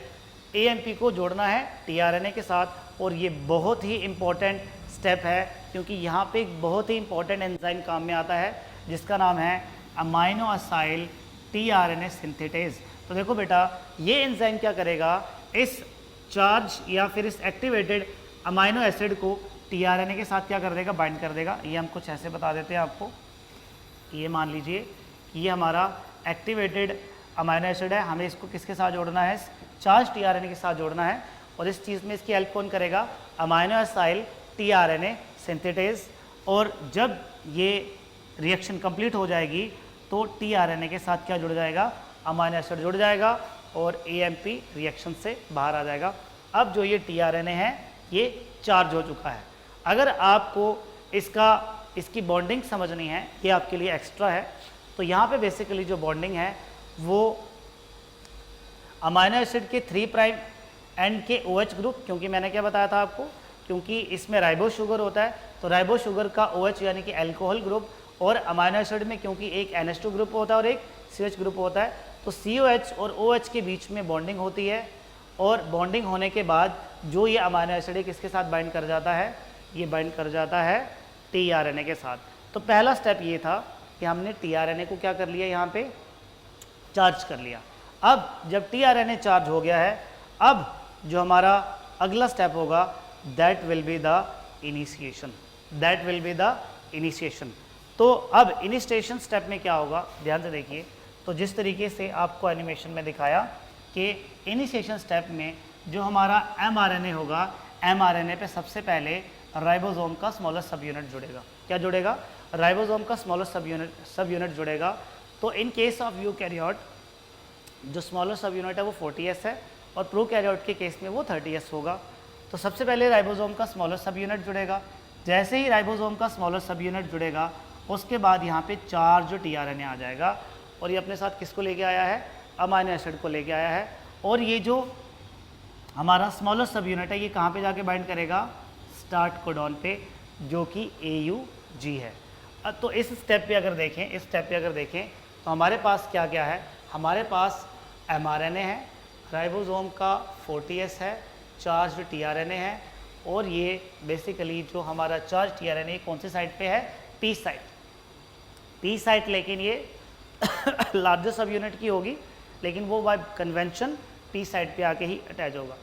AMP को जोड़ना है tRNA के साथ। और ये बहुत ही इम्पोर्टेंट स्टेप है, क्योंकि यहाँ पे एक बहुत ही इम्पोर्टेंट एंजाइम काम में आता है जिसका नाम है अमाइनो असाइल टीआरएनए सिंथेटेज। तो देखो बेटा ये एंजाइम क्या करेगा, इस चार्ज या फिर इस एक्टिवेटेड अमाइनो एसिड को टीआरएनए के साथ क्या कर देगा, बाइंड कर देगा। ये हम कुछ ऐसे बता देते हैं आपको, ये मान लीजिए कि ये हमारा एक्टिवेटेड अमाइनो एसिड है, हमें इसको किसके साथ जोड़ना है, चार्ज टीआरएनए के साथ जोड़ना है। और इस चीज़ में इसकी हेल्प कौन करेगा, अमाइनो एसाइल टीआरएनए सिंथेटेज। और जब ये रिएक्शन कंप्लीट हो जाएगी तो टीआरएनए के साथ क्या जुड़ जाएगा, अमाइनो एसिड जुड़ जाएगा और एएमपी रिएक्शन से बाहर आ जाएगा। अब जो ये टीआरएनए है ये चार्ज हो चुका है। अगर आपको इसकी बॉन्डिंग समझनी है, ये आपके लिए एक्स्ट्रा है। तो यहाँ पे बेसिकली जो बॉन्डिंग है वो अमाइनो एसिड के 3 प्राइम एंड के OH ग्रुप, क्योंकि मैंने क्या बताया था आपको, क्योंकि इसमें राइबो शुगर होता है तो राइबो शुगर का OH यानी कि अल्कोहल ग्रुप, और अमाइनो एसिड में क्योंकि एक NH2 ग्रुप होता है और एक CH ग्रुप होता है, तो COH और OH के बीच में बॉन्डिंग होती है। और बॉन्डिंग होने के बाद जो ये अमाइनो एसिड किसके साथ बाइंड कर जाता है, ये बाइंड कर जाता है टीआरएनए के साथ। तो पहला स्टेप ये था कि हमने टीआरएनए को क्या कर लिया, यहाँ पे चार्ज कर लिया। अब जब टीआरएनए चार्ज हो गया है, अब जो हमारा अगला स्टेप होगा that will be the initiation, that will be the initiation. तो अब इनिशिएशन स्टेप में क्या होगा, ध्यान से देखिए। तो जिस तरीके से आपको एनिमेशन में दिखाया कि इनिशिएशन स्टेप में जो हमारा एमआरएनए होगा, एमआरएनए पे सबसे पहले राइबोसोम का स्मॉलेस्ट सब यूनिट जुड़ेगा। क्या जुड़ेगा, राइबोसोम का स्मॉलेस्ट सब यूनिट जुड़ेगा। तो इन केस ऑफ यूकैरियोट जो स्मॉलेस्ट सब यूनिट है वो 40S है और प्रोकैरियोट के केस में वो 30S होगा। तो सबसे पहले राइबोसोम का स्मॉलेस्ट सब यूनिट जुड़ेगा। जैसे ही राइबोसोम का स्मॉलेस्ट सब यूनिट जुड़ेगा उसके बाद यहाँ पे चार्ज टीआरएनए आ जाएगा और ये अपने साथ किसको लेके आया है, अमाइनो एसिड को लेके आया है। और ये जो हमारा स्मॉलेस्ट सब यूनिट है ये कहाँ पे जाके बाइंड करेगा, स्टार्ट कोडॉन पे, जो कि AUG है। तो इस स्टेप पे अगर देखें, तो हमारे पास क्या क्या है, हमारे पास एमआरएनए है, राइबोसोम का 40S है, चार्ज टीआरएनए है, और ये बेसिकली जो हमारा चार्ज टीआरएनए कौन सी साइड पे है, पी साइट, लेकिन ये लार्जेस्ट सब यूनिट की होगी, लेकिन वो बाय कन्वेंशन पी साइड पे आके ही अटैच होगा।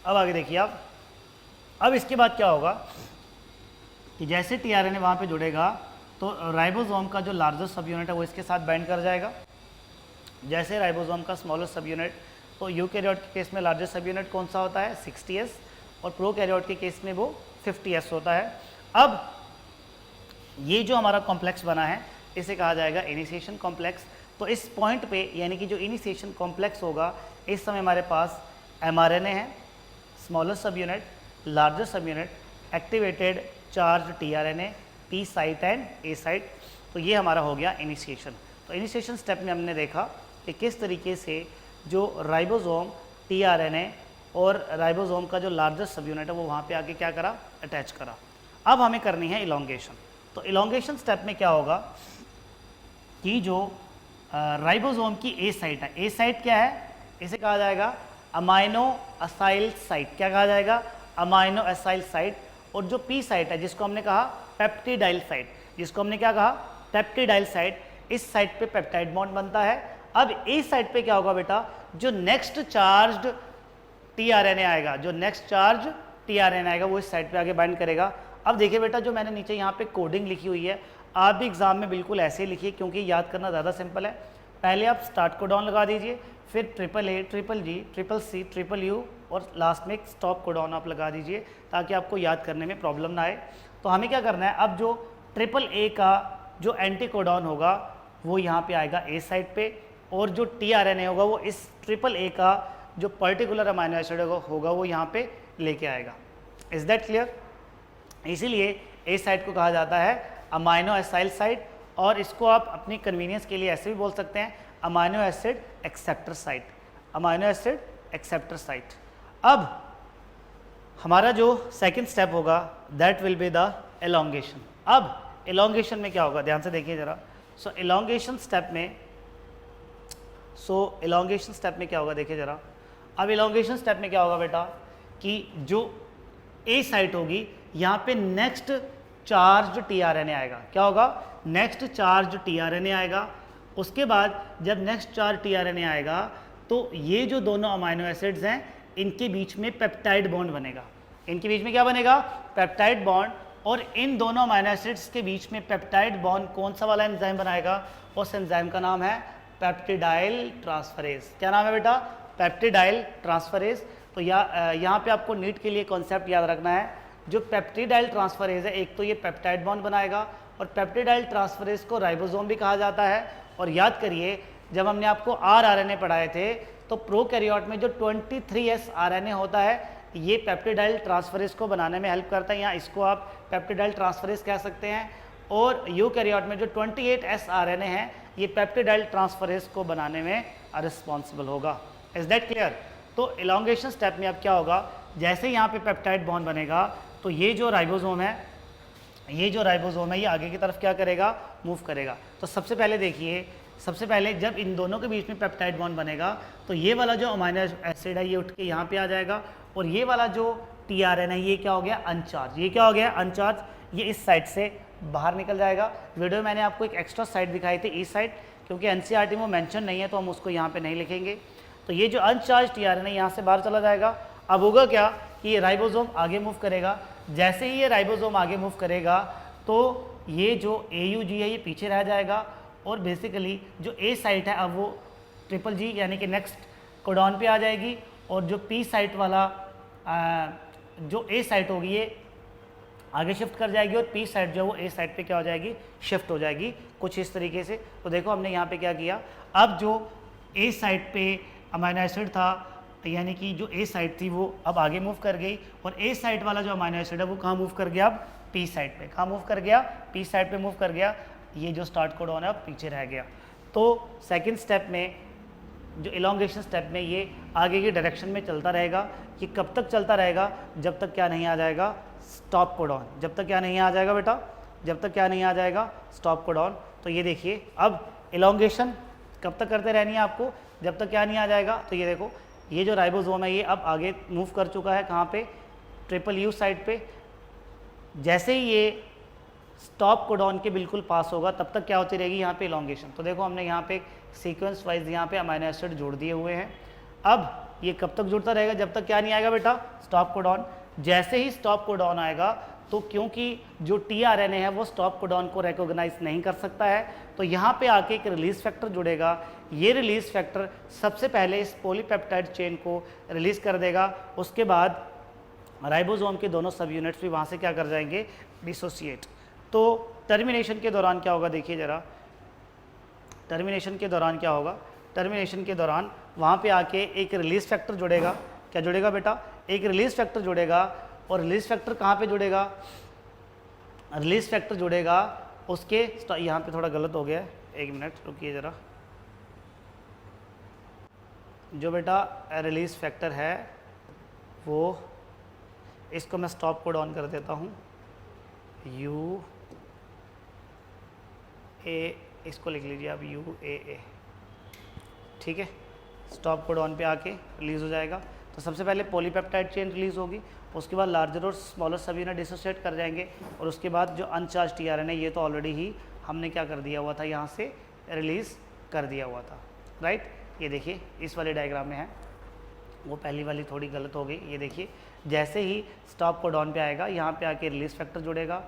अब आगे देखिए आप, अब इसके बाद क्या होगा कि जैसे टीआरएनए वहाँ पे जुड़ेगा तो राइबोसोम का जो लार्जेस्ट सब यूनिट है वो इसके साथ बाइंड कर जाएगा। जैसे राइबोसोम का स्मॉलेस्ट सब यूनिट, तो यूकैरियोट के केस में लार्जेस्ट सब यूनिट कौन सा होता है, 60S, और प्रोकैरियोट के केस में वो 50S होता है। अब ये जो हमारा कॉम्प्लेक्स बना है इसे कहा जाएगा इनिशिएशन कॉम्प्लेक्स। तो इस पॉइंट पे यानी कि जो इनिशिएशन कॉम्प्लेक्स होगा, इस समय हमारे पास एमआरएनए है, स्मॉलेस्ट सब यूनिट, लार्जेस्ट सब unit, activated charge tRNA, P site and A site. तो ये हमारा हो गया इनिशिएशन। तो इनिशिएशन स्टेप में हमने देखा कि किस तरीके से जो राइबोसोम, टीआरएनए और राइबोसोम का जो लार्जेस्ट सब यूनिट है वो वहाँ पे आके क्या करा, अटैच करा। अब हमें करनी है इलोंगेशन। तो इलोंगेशन स्टेप में क्या होगा कि जो राइबोसोम की ए साइट है, ए साइट क्या है, इसे कहा जाएगा अमाइनो एसाइल साइट। क्या कहा जाएगा, अमाइनो एसाइल साइट। और जो पी साइट है जिसको हमने कहा पेप्टिडाइल साइट, जिसको हमने क्या कहा, पेप्टिडाइल साइट, इस साइट पे पेप्टाइड बॉन्ड बनता है। अब इस साइट पे क्या होगा बेटा, जो नेक्स्ट चार्ज्ड टीआरएनए आएगा, जो नेक्स्ट चार्ज टीआरएनए आएगा वो इस साइट पे आगे बाइंड करेगा। अब देखिए बेटा, जो मैंने नीचे यहाँ पे कोडिंग लिखी हुई है, आप भी एग्जाम में बिल्कुल ऐसे ही लिखिए क्योंकि याद करना ज़्यादा सिंपल है। पहले आप स्टार्ट कोडॉन लगा दीजिए, फिर AAA, GGG, CCC, UU और लास्ट में एक स्टॉप कोडॉन आप लगा दीजिए ताकि आपको याद करने में प्रॉब्लम ना आए। तो हमें क्या करना है, अब जो AAA का जो एंटी कोडॉन होगा वो यहाँ पे आएगा ए साइट पे, और जो टीआरएनए होगा वो इस AAA का जो पर्टिकुलर अमाइनो एसिड होगा वो यहाँ पे लेके आएगा। Is that clear? इसीलिए ए साइट को कहा जाता है अमाइनो एसाइल साइट, और इसको आप अपनी कन्वीनियंस के लिए ऐसे भी बोल सकते हैं amino acid acceptor site, amino acid acceptor site. अब हमारा जो सेकंड स्टेप होगा that will be the elongation. अब एलोंगेशन में क्या होगा, ध्यान से देखिए जरा। सो एलोंगेशन स्टेप में क्या होगा, देखिए जरा। अब एलोंगेशन स्टेप में क्या होगा बेटा कि जो ए साइट होगी यहाँ पे नेक्स्ट चार्ज टीआरएनए आएगा। क्या होगा? नेक्स्ट चार्ज टीआरएनए आएगा। उसके बाद जब नेक्स्ट चार्ज टीआरएनए आएगा तो ये जो दोनों अमाइनो एसिड्स हैं इनके बीच में पेप्टाइड बॉन्ड बनेगा। इनके बीच में क्या बनेगा? Peptide bond. और इन दोनों अमाइनो एसिड्स के बीच में पेप्टाइड बॉन्ड कौन सा वाला एंजाइम बनाएगा? उस एंजाइम का नाम है पेप्टिडाइल ट्रांसफरेज। क्या नाम है बेटा? Peptidyl transferase. तो यहाँ पे आपको नीट के लिए कॉन्सेप्ट याद रखना है। जो पेप्टिडाइल ट्रांसफरेज है, एक तो ये पेप्टाइड बॉन्ड बनाएगा और पेप्टिडाइल ट्रांसफरेज को राइबोसोम भी कहा जाता है। और याद करिए जब हमने आपको आरएनए पढ़ाए थे तो प्रोकैरियोट में जो 23S आरएनए होता है ये पेप्टिडाइल ट्रांसफरेज को बनाने में हेल्प करता है, या इसको आप पेप्टिडाइल ट्रांसफरेज कह सकते हैं। और यूकैरियोट में जो 28S आरएनए है ये पेप्टिडाइल ट्रांसफरेज को बनाने में रिस्पॉन्सिबल होगा। Is that clear? तो इलॉन्गेशन स्टेप में अब क्या होगा? जैसे यहाँ पे पेप्टाइड बॉन्ड बनेगा तो ये जो राइबोसोम है ये आगे की तरफ क्या करेगा? मूव करेगा। तो सबसे पहले देखिए, सबसे पहले जब इन दोनों के बीच में पेप्टाइड बॉन्ड बनेगा तो ये वाला जो अमाइनो एसिड है ये उठ के यहाँ पे आ जाएगा और ये वाला जो टीआरएन है ये क्या हो गया? अनचार्ज। ये क्या हो गया? अनचार्ज। ये इस साइड से बाहर निकल जाएगा। वीडियो में मैंने आपको एक एक्स्ट्रा साइड दिखाई थी, इस साइड, क्योंकि एनसीईआरटी में मेंशन नहीं है तो हम उसको यहाँ पे नहीं लिखेंगे। तो ये जो अनचार्ज टीआरएन है यहाँ से बाहर चला जाएगा। अब होगा क्या कि ये राइबोसोम आगे मूव करेगा। जैसे ही ये राइबोसोम आगे मूव करेगा तो ये जो AUG है ये पीछे रह जाएगा और बेसिकली जो A साइट है अब वो ट्रिपल G यानी कि नेक्स्ट कोडॉन पे आ जाएगी और जो P साइट वाला जो A साइट होगी ये आगे शिफ्ट कर जाएगी और P साइट जो है वो A साइट पे क्या हो जाएगी? शिफ्ट हो जाएगी, कुछ इस तरीके से। तो देखो हमने यहाँ पे क्या किया, अब जो A साइट पे अमाइनो एसिड था यानी कि जो A साइट थी वो अब आगे मूव कर गई और A साइट वाला जो अमाइनो एसिड है वो कहाँ मूव कर गया? अब P साइट पे। कहाँ मूव कर गया? P साइट पे मूव कर गया। ये जो स्टार्ट कोडॉन है अब पीछे रह गया। तो सेकंड स्टेप में जो इलॉन्गेशन स्टेप में ये आगे की डायरेक्शन में चलता रहेगा। ये कब तक चलता रहेगा? जब तक क्या नहीं आ जाएगा? Stop codon. जब तक क्या नहीं आ जाएगा बेटा? जब तक क्या नहीं आ जाएगा? Stop codon. तो ये देखिए अब इलॉन्गेशन कब तक करते रहनी है आपको? जब तक क्या नहीं आ जाएगा? तो ये देखो ये जो राइबोसोम है ये अब आगे मूव कर चुका है। कहाँ पे? ट्रिपल U साइड पे। जैसे ही ये स्टॉप कोडॉन के बिल्कुल पास होगा तब तक क्या होती रहेगी? यहाँ पे इलॉन्गेशन। तो देखो हमने यहाँ पे सीक्वेंस वाइज यहाँ पे अमाइनो एसिड जोड़ दिए हुए हैं। अब ये कब तक जुड़ता रहेगा? जब तक क्या नहीं आएगा बेटा? Stop codon. जैसे ही स्टॉप कोडॉन आएगा तो क्योंकि जो टीआरएनए है वो स्टॉप कोडॉन को रिकॉग्नाइज नहीं कर सकता है तो यहाँ पे आके एक रिलीज फैक्टर जुड़ेगा। ये रिलीज फैक्टर सबसे पहले इस पॉलीपेप्टाइड चेन को रिलीज कर देगा। उसके बाद राइबोसोम के दोनों सब यूनिट्स भी वहाँ से क्या कर जाएंगे? डिसोसिएट। तो टर्मिनेशन के दौरान क्या होगा? देखिए ज़रा, टर्मिनेशन के दौरान क्या होगा? टर्मिनेशन के दौरान वहाँ पे आके एक रिलीज फैक्टर जुड़ेगा। क्या जुड़ेगा बेटा? एक रिलीज फैक्टर जुड़ेगा। और रिलीज फैक्टर कहाँ पे जुड़ेगा? रिलीज फैक्टर जुड़ेगा उसके, यहाँ पे थोड़ा गलत हो गया है, एक मिनट रुकिए ज़रा। जो बेटा रिलीज फैक्टर है वो, इसको मैं स्टॉप कोड ऑन कर देता हूँ, UAA, इसको लिख लीजिए आप UAA, ठीक है। स्टॉप कोड ऑन पे आके रिलीज़ हो जाएगा। तो सबसे पहले पॉलीपेप्टाइड चेन रिलीज़ होगी, उसके बाद लार्जर और स्मॉलर सब यूनिट डिसोसिएट कर जाएंगे और उसके बाद जो अनचार्ज टीआरएनए ये तो ऑलरेडी ही हमने क्या कर दिया हुआ था, यहाँ से रिलीज़ कर दिया हुआ था, राइट। ये देखिए इस वाले डायग्राम में है, वो पहली वाली थोड़ी गलत हो गई। ये देखिए जैसे ही स्टॉप कोड ऑन पे आएगा यहाँ पे आके रिलीज फैक्टर जुड़ेगा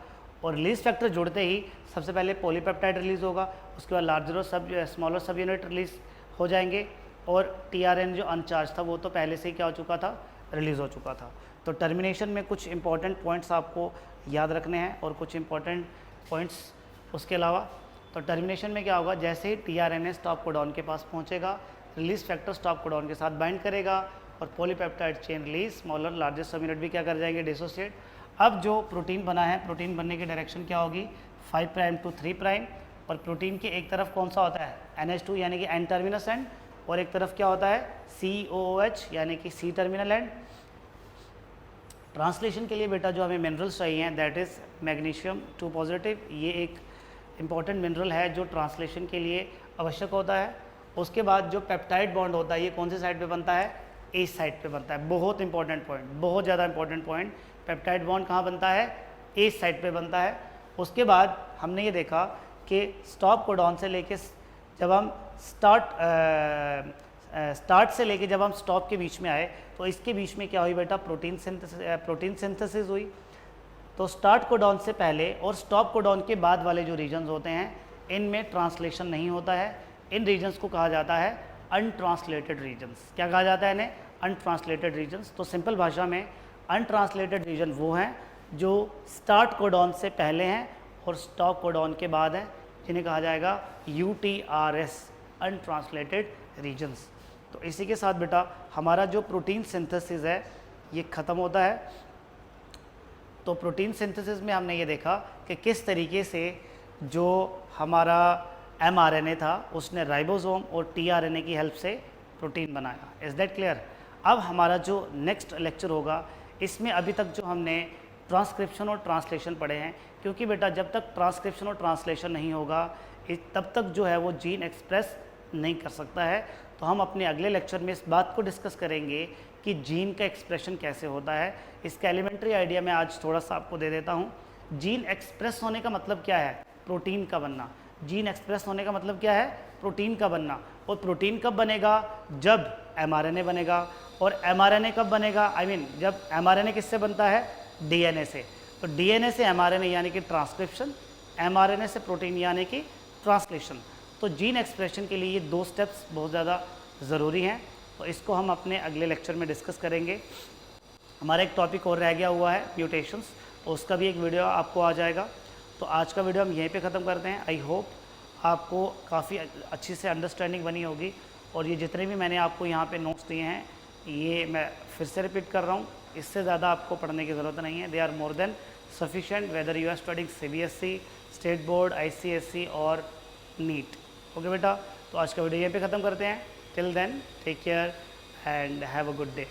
और रिलीज फैक्टर जुड़ते ही सबसे पहले पॉलीपेप्टाइड रिलीज़ होगा, उसके बाद लार्जर और स्मॉलर सब यूनिट रिलीज़ हो जाएंगे और टीआरएन जो अनचार्ज था वो तो पहले से ही क्या हो चुका था, रिलीज़ हो चुका था। तो टर्मिनेशन में कुछ इंपॉर्टेंट पॉइंट्स आपको याद रखने हैं और कुछ इंपॉर्टेंट पॉइंट्स उसके अलावा। तो टर्मिनेशन में क्या होगा, जैसे ही टीआरएनए स्टॉप कोडॉन के पास पहुंचेगा, रिलीज फैक्टर स्टॉप कोडॉन के साथ बाइंड करेगा और polypeptide chain release, smaller larger सब यूनिट भी क्या कर जाएंगे, डिसोसिएट। अब जो प्रोटीन बना है, प्रोटीन बनने की डायरेक्शन क्या होगी, 5 प्राइम टू 3 प्राइम। और प्रोटीन के एक तरफ कौन सा होता है, NH2 यानी कि एन टर्मिनस एंड, और एक तरफ क्या होता है COOH यानी कि C टर्मिनल एंड। ट्रांसलेशन के लिए बेटा जो हमें मिनरल्स चाहिए हैं, दैट इज़ मैग्नीशियम 2 पॉजिटिव। ये एक इंपॉर्टेंट मिनरल है जो ट्रांसलेशन के लिए आवश्यक होता है। उसके बाद जो पेप्टाइड बॉन्ड होता है ये कौन सी साइड पे बनता है, A साइड पे बनता है। बहुत इंपॉर्टेंट पॉइंट, बहुत ज़्यादा इंपॉर्टेंट पॉइंट, पेप्टाइड बॉन्ड कहाँ बनता है, A साइड पे बनता है। उसके बाद हमने ये देखा कि स्टॉप कोडॉन से लेके जब हम स्टार्ट से लेके जब हम स्टॉप के बीच में आए तो इसके बीच में क्या हुई बेटा, प्रोटीन सिंथेसिस हुई। तो स्टार्ट कोडॉन से पहले और स्टॉप कोडॉन के बाद वाले जो रीजन्स होते हैं इनमें ट्रांसलेशन नहीं होता है। इन रीजन्स को कहा जाता है अनट्रांसलेटेड रीजन्स। क्या कहा जाता है इन्हें? Untranslated regions. तो सिंपल भाषा में अनट्रांसलेटेड रीजन वो हैं जो स्टार्ट कोडॉन से पहले हैं और स्टॉप कोडॉन के बाद हैं, जिन्हें कहा जाएगा UTRS, अनट्रांसलेटेड रीजन्स। तो इसी के साथ बेटा हमारा जो प्रोटीन सिंथेसिस है ये ख़त्म होता है। तो प्रोटीन सिंथेसिस में हमने ये देखा कि किस तरीके से जो हमारा mRNA था उसने राइबोसोम और tRNA की हेल्प से प्रोटीन बनाया। Is that clear? अब हमारा जो नेक्स्ट लेक्चर होगा इसमें अभी तक जो हमने ट्रांसक्रिप्शन और ट्रांसलेशन पढ़े हैं, क्योंकि बेटा जब तक ट्रांसक्रिप्शन और ट्रांसलेशन नहीं होगा तब तक जो है वो जीन एक्सप्रेस नहीं कर सकता है। तो हम अपने अगले लेक्चर में इस बात को डिस्कस करेंगे कि जीन का एक्सप्रेशन कैसे होता है। इसका एलिमेंट्री आइडिया मैं आज थोड़ा सा आपको दे देता हूँ। जीन एक्सप्रेस होने का मतलब क्या है? प्रोटीन का बनना। जीन एक्सप्रेस होने का मतलब क्या है? प्रोटीन का बनना। और प्रोटीन कब बनेगा? जब mRNA बनेगा। और mRNA कब बनेगा? जब mRNA किससे बनता है? DNA से। तो DNA से mRNA यानी कि ट्रांसक्रिप्शन, mRNA से प्रोटीन यानी कि ट्रांसलेशन। तो जीन एक्सप्रेशन के लिए ये 2 स्टेप्स बहुत ज़्यादा ज़रूरी हैं। तो इसको हम अपने अगले लेक्चर में डिस्कस करेंगे। हमारा एक टॉपिक और रह गया हुआ है म्यूटेशंस, तो उसका भी एक वीडियो आपको आ जाएगा। तो आज का वीडियो हम यहीं पे ख़त्म करते हैं। आई होप आपको काफ़ी अच्छी से अंडरस्टैंडिंग बनी होगी। और ये जितने भी मैंने आपको यहाँ पे नोट्स दिए हैं ये मैं फिर से रिपीट कर रहा हूँ, इससे ज़्यादा आपको पढ़ने की ज़रूरत नहीं है। They are more than sufficient whether you are studying CBSE, state board, ICSE और नीट। ओके बेटा, तो आज का वीडियो यहीं पे ख़त्म करते हैं। Till then take care and have a good day.